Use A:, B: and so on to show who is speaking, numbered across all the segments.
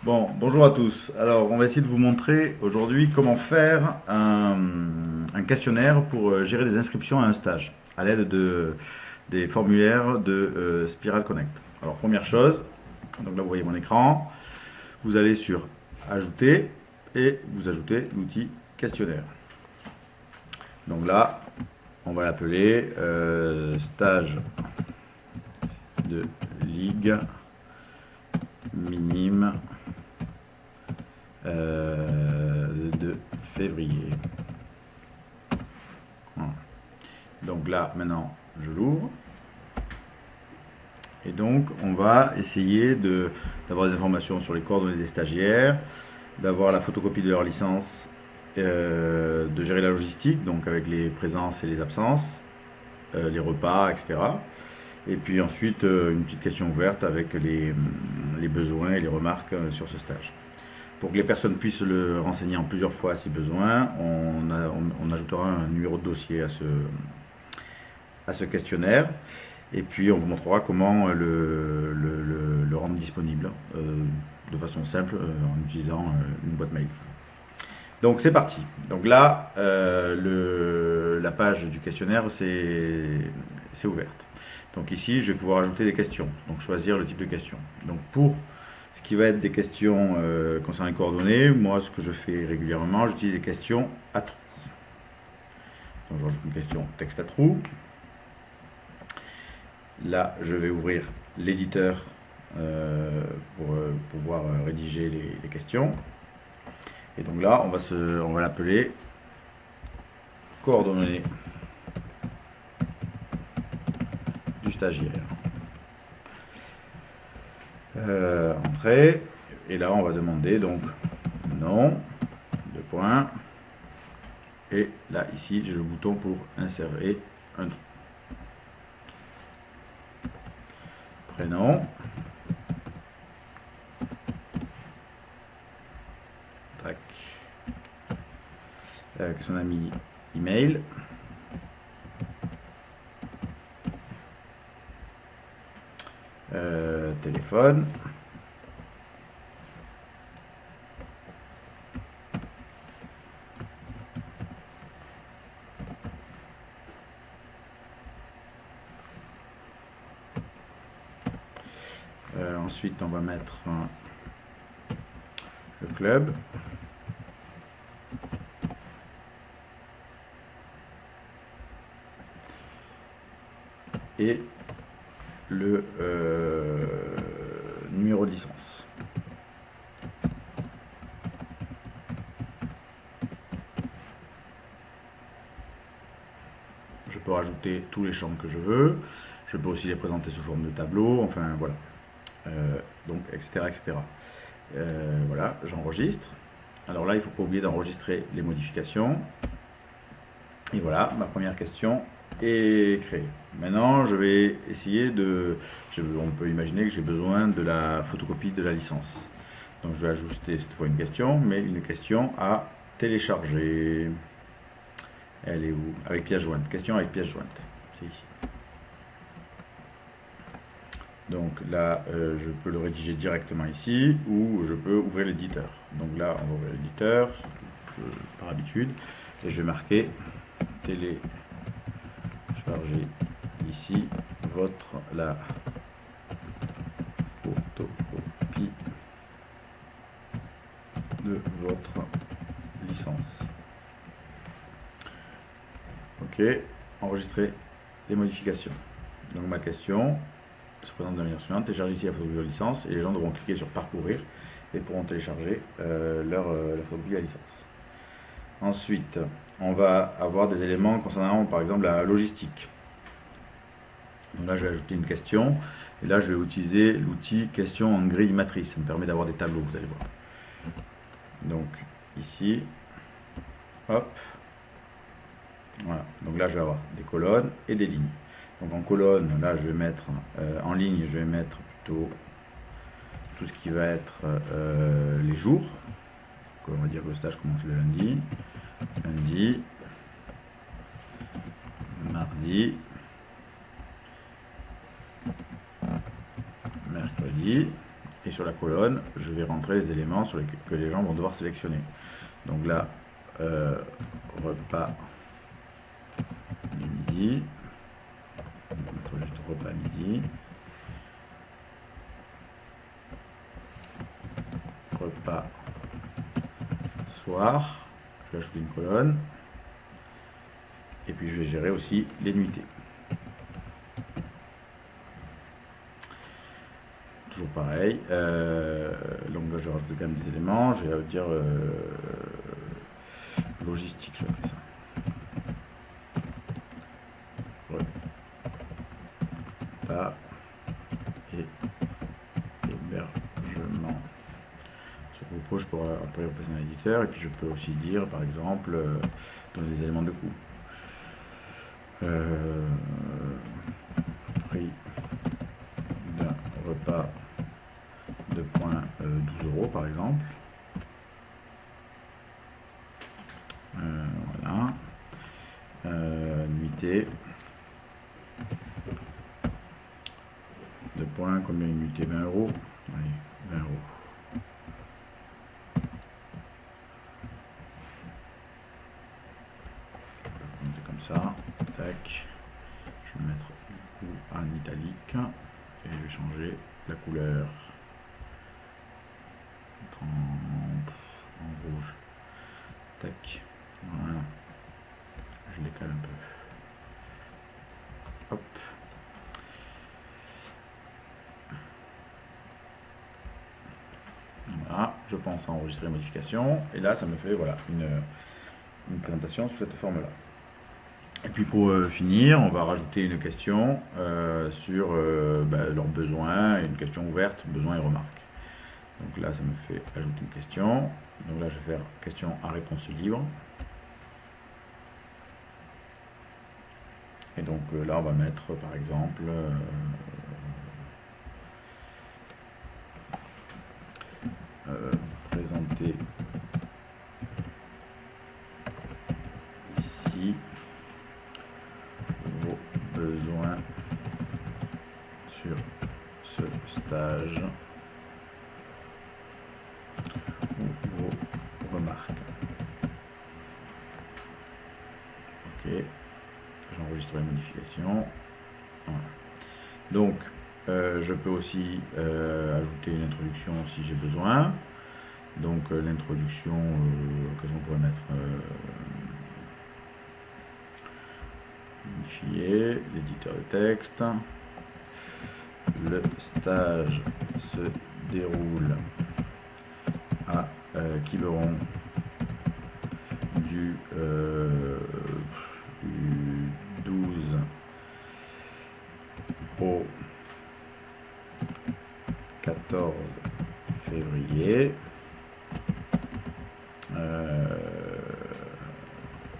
A: Bon, bonjour à tous. Alors, on va essayer de vous montrer aujourd'hui comment faire un questionnaire pour gérer des inscriptions à un stage à l'aide des formulaires de Spiral Connect. Alors, première chose, donc là vous voyez mon écran, vous allez sur Ajouter et vous ajoutez l'outil questionnaire. Donc là, on va l'appeler stage de ligue minime de février. Voilà. Donc là, maintenant, je l'ouvre. Et donc, on va essayer d'avoir des informations sur les coordonnées des stagiaires, d'avoir la photocopie de leur licence, de gérer la logistique, donc avec les présences et les absences, les repas, etc. Et puis ensuite, une petite question ouverte avec les besoins et les remarques sur ce stage. Pour que les personnes puissent le renseigner en plusieurs fois si besoin, on ajoutera un numéro de dossier à ce questionnaire. Et puis on vous montrera comment le rendre disponible de façon simple en utilisant une boîte mail. Donc c'est parti. Donc là, la page du questionnaire c'est ouverte. Donc ici, je vais pouvoir ajouter des questions. Donc choisir le type de question. Donc pour ce qui va être des questions concernant les coordonnées, moi ce que je fais régulièrement, j'utilise des questions à trous. Donc j'ajoute une question texte à trous. Là, je vais ouvrir l'éditeur pour pouvoir rédiger les questions. Et donc là, on va l'appeler coordonnées du stagiaire. Entrée. Et là, on va demander donc nom, deux points. Et là, ici, j'ai le bouton pour insérer un trou. Prénom. Tac. Avec son ami email. Téléphone. Ensuite, on va mettre le club. Et le numéro de licence. Je peux rajouter tous les champs que je veux. Je peux aussi les présenter sous forme de tableau. Enfin voilà. Donc etc. etc. Voilà, j'enregistre. Alors là, il ne faut pas oublier d'enregistrer les modifications. Et voilà, ma première question est créée. Maintenant, je vais essayer on peut imaginer que j'ai besoin de la photocopie de la licence. Donc je vais ajouter cette fois une question, mais une question à télécharger. Elle est où? Avec pièce jointe. Question avec pièce jointe. C'est ici. Donc là, je peux le rédiger directement ici, ou je peux ouvrir l'éditeur. Donc là, on va ouvrir l'éditeur, par habitude, et je vais marquer télécharger ici la photocopie de votre licence. Ok, enregistrer les modifications. Donc ma question se présente de la manière suivante: télécharger ici la photocopie de la licence, et les gens devront cliquer sur parcourir et pourront télécharger la photocopie de la licence. Ensuite, on va avoir des éléments concernant par exemple la logistique. Donc là, je vais ajouter une question, et là, je vais utiliser l'outil question en grille matrice. Ça me permet d'avoir des tableaux, vous allez voir. Donc ici, hop, voilà. Donc là, je vais avoir des colonnes et des lignes. Donc en colonne, là, je vais mettre en ligne, je vais mettre plutôt tout ce qui va être les jours. Donc, on va dire que le stage commence le lundi, mardi, mercredi, et sur la colonne, je vais rentrer les éléments que les gens vont devoir sélectionner. Donc là, repas du midi. On va mettre juste repas midi. Repas soir. Je vais ajouter une colonne. Et puis je vais gérer aussi les nuitées. Toujours pareil. Donc là je rajoute quand même des éléments. Je vais dire logistique, je vais appeler ça. Repas et hébergement. Sur propos, je pourrais après repasser un éditeur. Et puis je peux aussi dire par exemple dans les éléments de coût. Prix d'un repas de points 12 € par exemple. Voilà. Nuitée de points, combien une nuitée? 20 €. Allez, 20 €. Comme ça, tac, je vais mettre du coup en italique et je vais changer la couleur en rouge, tac, voilà, je décale un peu, hop, voilà, je pense à enregistrer les modifications et là ça me fait voilà une présentation sous cette forme là. Et puis pour finir, on va rajouter une question sur leurs besoins, une question ouverte, besoins et remarques. Donc là, ça me fait ajouter une question. Donc là, je vais faire question à réponse libre. Et donc là, on va mettre par exemple présenter ici vos besoins sur ce stage ou vos remarques. Ok, j'enregistre les modifications. Voilà. Donc je peux aussi ajouter une introduction si j'ai besoin. Donc l'introduction, qu'est-ce qu'on pourrait mettre, modifier l'éditeur de texte. Le stage se déroule à Quiberon du 12 au 14 février.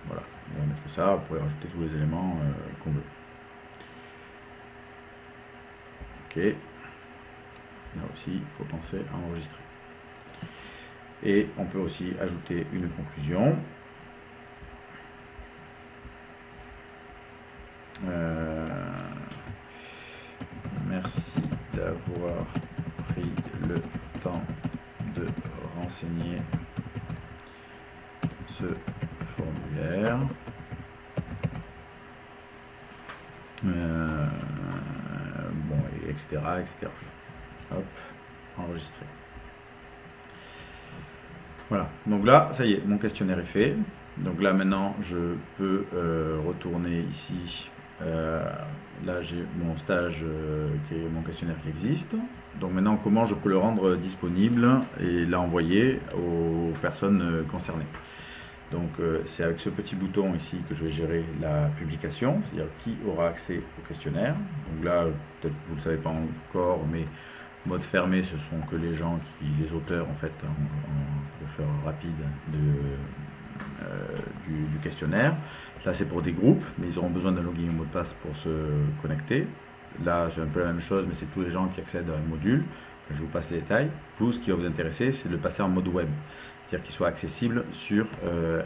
A: Voilà, on va mettre ça, vous pouvez rajouter tous les éléments qu'on veut. Ok, là aussi il faut penser à enregistrer. Et on peut aussi ajouter une conclusion. Merci d'avoir pris le temps de renseigner ce formulaire. Bon, etc., etc. Hop, enregistrer. Voilà, donc là, ça y est, mon questionnaire est fait. Donc là, maintenant, je peux retourner ici. Là, j'ai mon stage, qui est mon questionnaire qui existe. Donc maintenant, comment je peux le rendre disponible et l'envoyer aux personnes concernées. Donc c'est avec ce petit bouton ici que je vais gérer la publication, c'est-à-dire qui aura accès au questionnaire. Donc là, peut-être vous ne le savez pas encore, mais mode fermé, ce sont que les gens les auteurs en fait, pour faire rapide du questionnaire. Là c'est pour des groupes, mais ils auront besoin d'un login et mot de passe pour se connecter. Là c'est un peu la même chose, mais c'est tous les gens qui accèdent à un module. Je vous passe les détails. Vous, ce qui va vous intéresser, c'est de le passer en mode web. C'est-à-dire qu'il soit accessible sur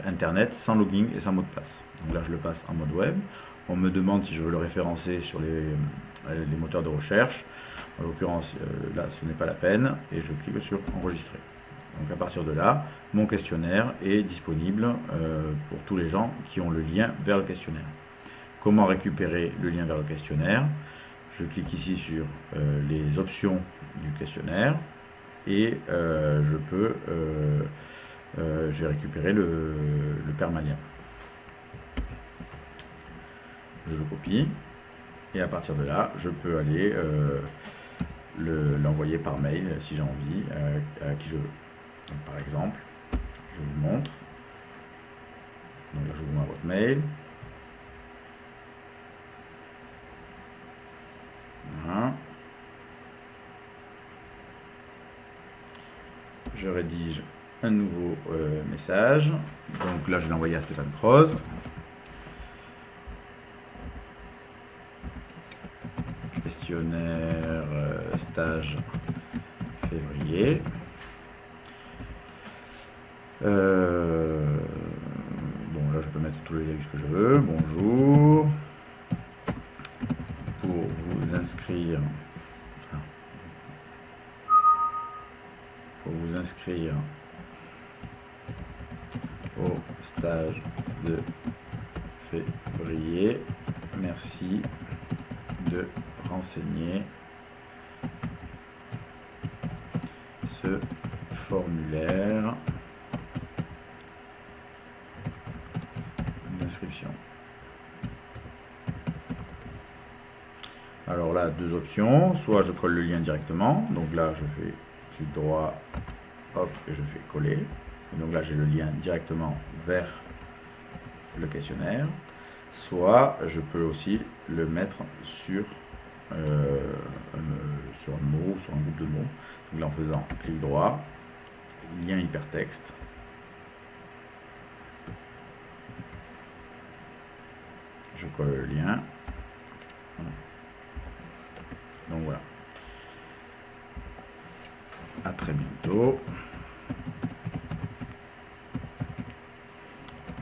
A: Internet, sans login et sans mot de passe. Donc là, je le passe en mode web. On me demande si je veux le référencer sur les moteurs de recherche. En l'occurrence, là, ce n'est pas la peine, et je clique sur enregistrer. Donc à partir de là, mon questionnaire est disponible pour tous les gens qui ont le lien vers le questionnaire. Comment récupérer le lien vers le questionnaire? Je clique ici sur les options du questionnaire et j'ai récupéré le permalien. Je le copie et à partir de là, je peux aller l'envoyer par mail si j'ai envie à qui je veux. Donc, par exemple, je vous montre. Donc là, je vous mets votre mail. Voilà. Je rédige un nouveau message. Donc là, je l'ai envoyé à Stéphane Croze. Questionnaire stage février. Bon, là, je peux mettre tous les textes que je veux. Bonjour. Pour vous inscrire. Au stage de février. Merci de renseigner ce formulaire d'inscription. Alors là, deux options. Soit je colle le lien directement. Donc là, je fais clic droit, hop, et je fais coller. Et donc là, j'ai le lien directement vers le questionnaire. Soit je peux aussi le mettre sur un mot, sur un groupe de mots. Donc là, en faisant clic droit, lien hypertexte. Je colle le lien. Donc voilà. À très bientôt.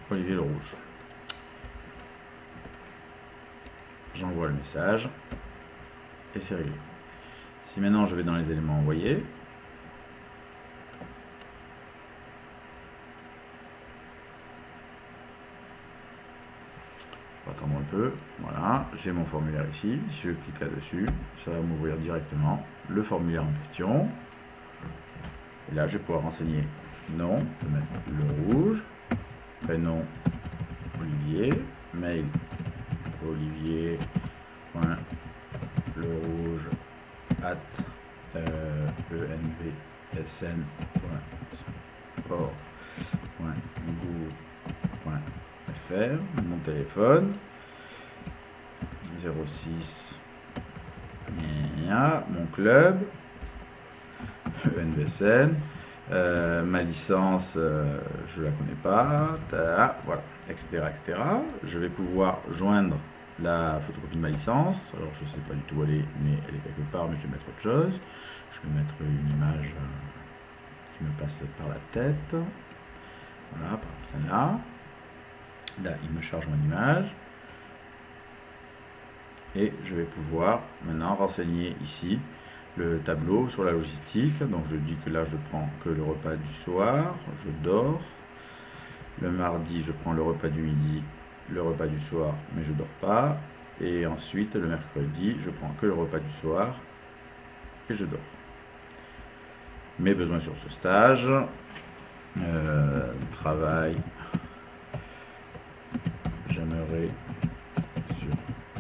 A: Olivier Le Rouge. J'envoie le message et c'est réglé. Si maintenant je vais dans les éléments envoyés, on va attendre un peu, voilà, j'ai mon formulaire ici, si je clique là-dessus, ça va m'ouvrir directement le formulaire en question. Et là je vais pouvoir renseigner nom, je vais mettre Le Rouge, prénom Olivier, mail olivier.lerouge@envsn.sport.gouv.fr, mon téléphone 06, mon club ENVSN, ma licence je la connais pas, voilà, etc., etc. Je vais pouvoir joindre la photocopie de ma licence. Alors je sais pas du tout où elle est, mais elle est quelque part, mais je vais mettre autre chose. Je vais mettre une image qui me passe par la tête. Voilà, par celle-là. Là, il me charge mon image. Et je vais pouvoir maintenant renseigner ici le tableau sur la logistique. Donc je dis que là je prends que le repas du soir, je dors. Le mardi je prends le repas du midi, le repas du soir, mais je dors pas. Et ensuite le mercredi je prends que le repas du soir et je dors. Mes besoins sur ce stage, travail, j'aimerais sur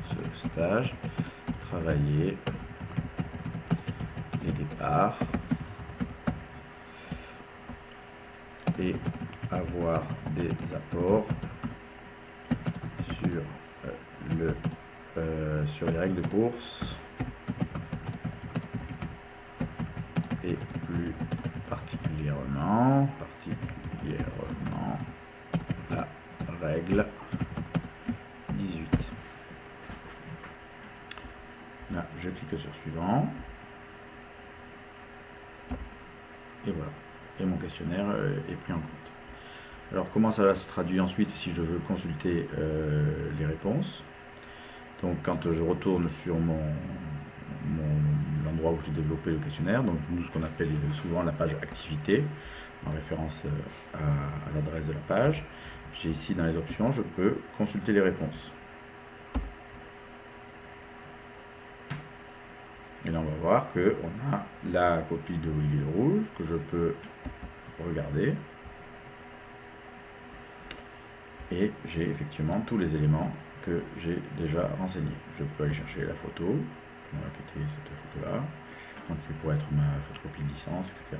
A: ce stage travailler, les départs et avoir des apports sur les règles de course et plus particulièrement la règle 18. Là, je clique sur suivant. Et voilà. Et mon questionnaire est pris en compte. Alors, comment ça va se traduire ensuite si je veux consulter les réponses? Donc, quand je retourne sur l'endroit l'endroit où j'ai développé le questionnaire, donc nous ce qu'on appelle souvent la page activité, en référence à l'adresse de la page. J'ai ici dans les options, je peux consulter les réponses. Et là on va voir qu'on a la copie de Olivier Rouge que je peux regarder. Et j'ai effectivement tous les éléments que j'ai déjà renseignés. Je peux aller chercher la photo, qui était cette photo-là, donc qui pourrait être ma photocopie de licence, etc.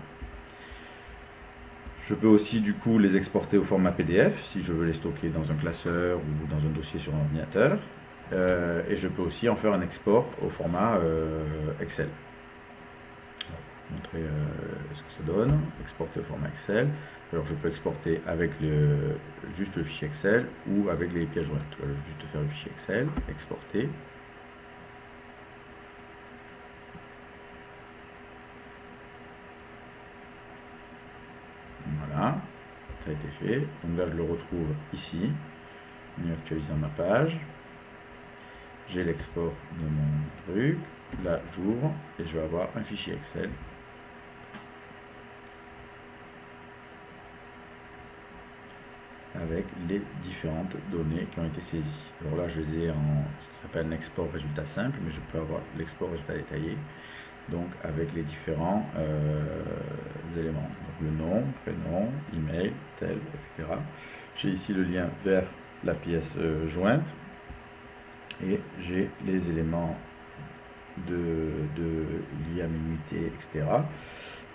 A: Je peux aussi du coup les exporter au format PDF si je veux les stocker dans un classeur ou dans un dossier sur un ordinateur. Et je peux aussi en faire un export au format Excel. Je vais vous montrer ce que ça donne. Exporter au format Excel. Alors je peux exporter avec juste le fichier Excel ou avec les pièces jointes. Je vais juste faire le fichier Excel, exporter. Voilà, ça a été fait. Donc là je le retrouve ici, en actualisant ma page. J'ai l'export de mon truc. Là j'ouvre et je vais avoir un fichier Excel. Avec les différentes données qui ont été saisies. Alors là, je les ai en ce qu'on appelle un export résultat simple, mais je peux avoir l'export résultat détaillé, donc avec les différents éléments. Donc le nom, prénom, email, tel, etc. J'ai ici le lien vers la pièce jointe et j'ai les éléments liés à mes unités, etc.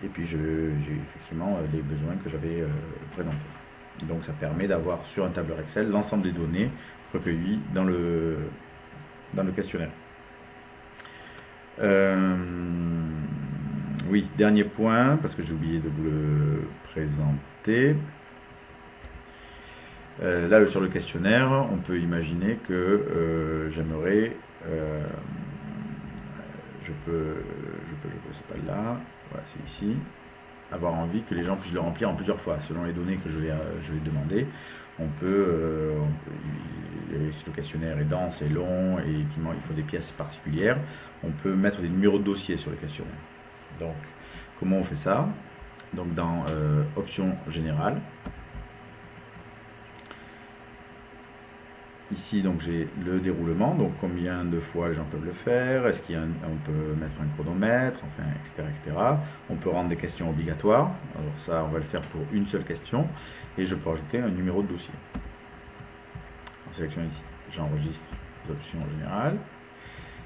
A: Et puis j'ai effectivement les besoins que j'avais présentés. Donc ça permet d'avoir sur un tableur Excel l'ensemble des données recueillies dans le questionnaire. Oui, dernier point, parce que j'ai oublié de vous le présenter. Là, sur le questionnaire, on peut imaginer que j'aimerais, c'est pas là, voilà, c'est ici, avoir envie que les gens puissent le remplir en plusieurs fois, selon les données que je vais demander. Si le questionnaire est dense et long et qu'il faut des pièces particulières, on peut mettre des numéros de dossier sur le questionnaire. Donc, comment on fait ça? Donc, dans Options générales, ici, donc j'ai le déroulement, donc combien de fois les gens peuvent le faire, est-ce on peut mettre un chronomètre, enfin, etc., etc. On peut rendre des questions obligatoires, alors ça, on va le faire pour une seule question, et je peux ajouter un numéro de dossier. On sélectionne ici, j'enregistre les options générales,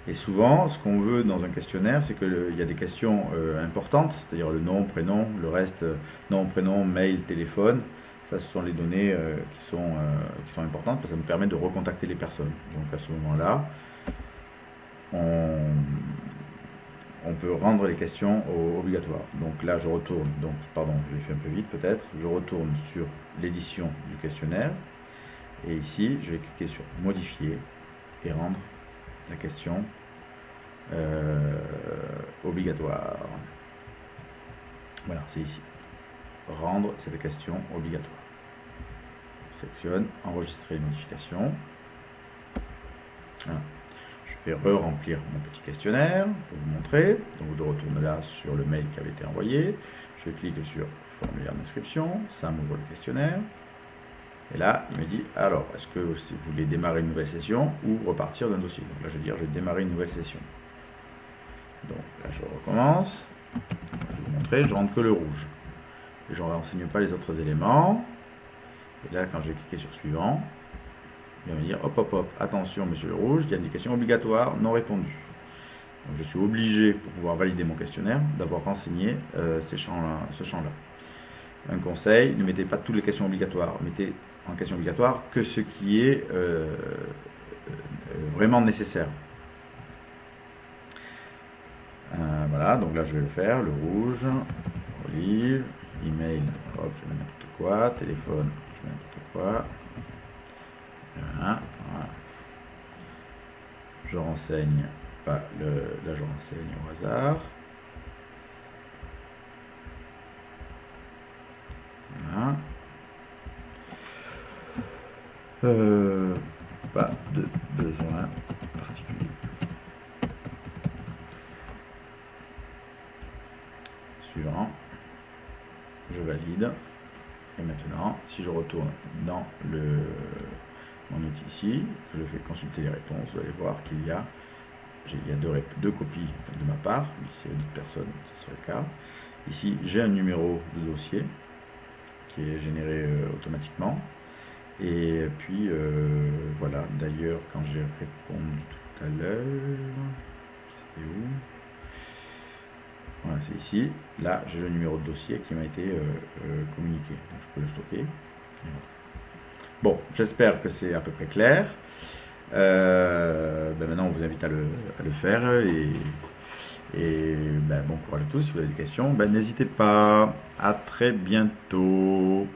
A: et souvent, ce qu'on veut dans un questionnaire, c'est qu'il y a des questions importantes, c'est-à-dire le nom, prénom, le reste, nom, prénom, mail, téléphone. Ça, ce sont les données qui sont importantes parce que ça nous permet de recontacter les personnes. Donc à ce moment-là, on peut rendre les questions obligatoires. Donc là, je retourne, pardon, je l'ai fait un peu vite peut-être, je retourne sur l'édition du questionnaire et ici, je vais cliquer sur modifier et rendre la question obligatoire. Voilà, c'est ici. Rendre cette question obligatoire. Je sélectionne, enregistrer une modification. Voilà. Je vais re-remplir mon petit questionnaire pour vous montrer. Donc je retourne là sur le mail qui avait été envoyé. Je clique sur formulaire d'inscription, ça m'ouvre le questionnaire. Et là, il me dit, alors, est-ce que vous voulez démarrer une nouvelle session ou repartir d'un dossier? Donc là, je vais dire, je vais démarrer une nouvelle session. Donc là, je recommence. Je vais vous montrer, je rentre que le rouge. Je ne renseigne pas les autres éléments. Et là, quand je vais cliquer sur suivant, il va me dire, hop, hop, hop, attention, monsieur le rouge, il y a une indication obligatoire non répondue. Donc je suis obligé, pour pouvoir valider mon questionnaire, d'avoir renseigné ce champ-là. Un conseil, ne mettez pas toutes les questions obligatoires, mettez en question obligatoire que ce qui est vraiment nécessaire. Voilà, donc là je vais le faire, le rouge, olive, email, hop, je mets n'importe quoi, téléphone, je mets n'importe quoi. Voilà, voilà. Je renseigne pas là je renseigne au hasard. Voilà. Pas de besoin particulier. je valide. Et maintenant, si je retourne dans mon outil ici, je fais consulter les réponses, vous allez voir qu'il y a, deux copies de ma part. S'il y a d'autres personnes, ce serait le cas. Ici, j'ai un numéro de dossier qui est généré automatiquement. Et puis, voilà. D'ailleurs, quand j'ai répondu tout à l'heure, c'était où? Voilà, c'est ici. Là, j'ai le numéro de dossier qui m'a été communiqué. Donc, je peux le stocker. Voilà. Bon, j'espère que c'est à peu près clair. Maintenant, on vous invite à le faire. Et bon courage à tous. Si vous avez des questions, n'hésitez pas. À très bientôt.